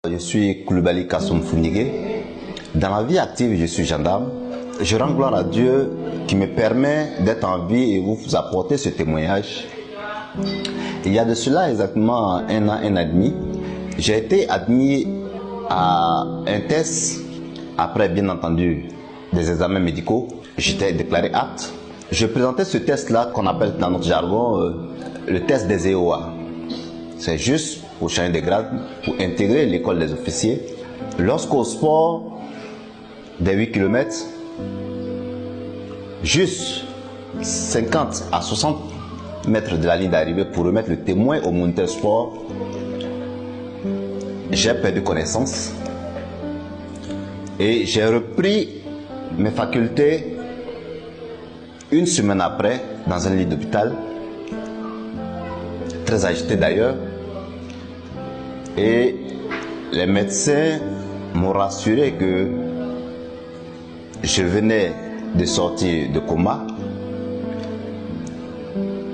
Je suis Koulibaly Kassoum Founigué. Dans la vie active, je suis gendarme. Je rends gloire à Dieu qui me permet d'être en vie et vous apporter ce témoignage. Il y a de cela exactement un an et demi, j'ai été admis à un test après, bien entendu, des examens médicaux. J'étais déclaré apte. Je présentais ce test-là qu'on appelle dans notre jargon le test des EOA. C'est juste pour changer de grade, pour intégrer l'école des officiers. Lorsqu'au sport des 8 km, juste 50 à 60 mètres de la ligne d'arrivée pour remettre le témoin au moniteur sport, j'ai perdu connaissance et j'ai repris mes facultés une semaine après dans un lit d'hôpital, très agité d'ailleurs, et les médecins m'ont rassuré que je venais de sortir de coma,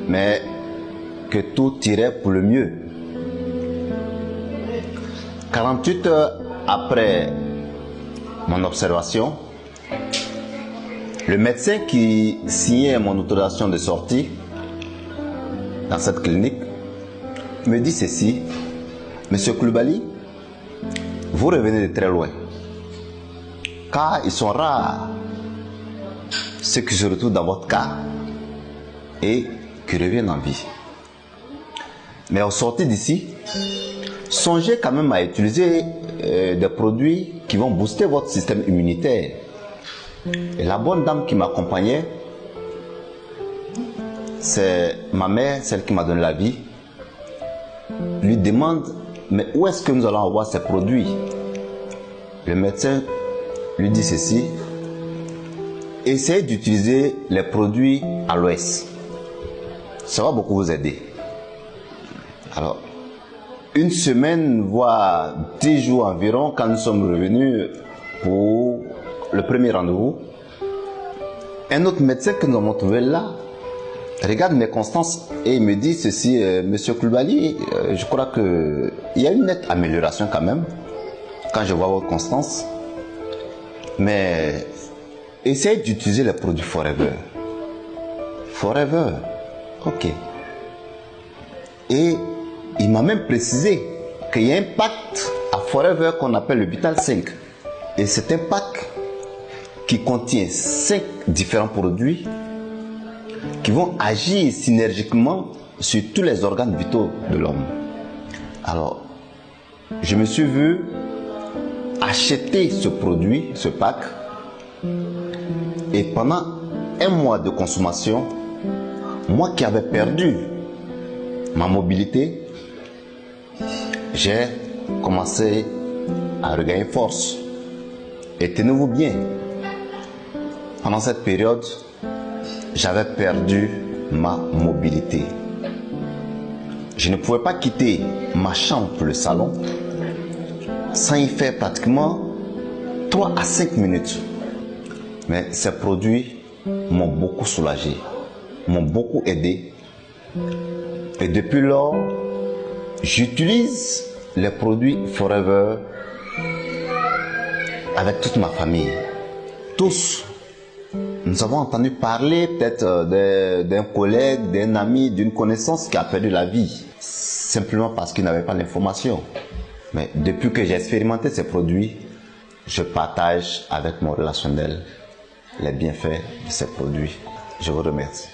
mais que tout irait pour le mieux. 48 heures après mon observation, le médecin qui signait mon autorisation de sortie dans cette clinique me dit ceci: Monsieur Koulibaly, vous revenez de très loin, car ils sont rares ceux qui se retrouvent dans votre cas et qui reviennent en vie. Mais au sortir d'ici, songez quand même à utiliser des produits qui vont booster votre système immunitaire. Et la bonne dame qui m'accompagnait, c'est ma mère, celle qui m'a donné la vie, lui demande: mais où est-ce que nous allons avoir ces produits? Le médecin lui dit ceci: essayez d'utiliser les produits à l'ouest. Ça va beaucoup vous aider. Alors, une semaine, voire 10 jours environ, quand nous sommes revenus pour le premier rendez-vous, un autre médecin que nous avons trouvé là regarde mes constances et il me dit ceci: Monsieur Koulibaly, je crois qu'il y a une nette amélioration quand même quand je vois votre constance, mais essayez d'utiliser les produits Forever. Forever, ok. Et il m'a même précisé qu'il y a un pack à Forever qu'on appelle le Vital 5. Et c'est un pack qui contient 5 différents produits qui vont agir synergiquement sur tous les organes vitaux de l'homme. Alors, je me suis vu acheter ce produit, ce pack, et pendant un mois de consommation, moi qui avais perdu ma mobilité, j'ai commencé à regagner force. Et tenez-vous bien, pendant cette période, j'avais perdu ma mobilité. Je ne pouvais pas quitter ma chambre pour le salon sans y faire pratiquement 3 à 5 minutes. Mais ces produits m'ont beaucoup soulagé, m'ont beaucoup aidé. Et depuis lors, j'utilise les produits Forever avec toute ma famille. Tous. Nous avons entendu parler peut-être d'un collègue, d'un ami, d'une connaissance qui a perdu la vie, simplement parce qu'il n'avait pas l'information. Mais depuis que j'ai expérimenté ces produits, je partage avec mon relationnel les bienfaits de ces produits. Je vous remercie.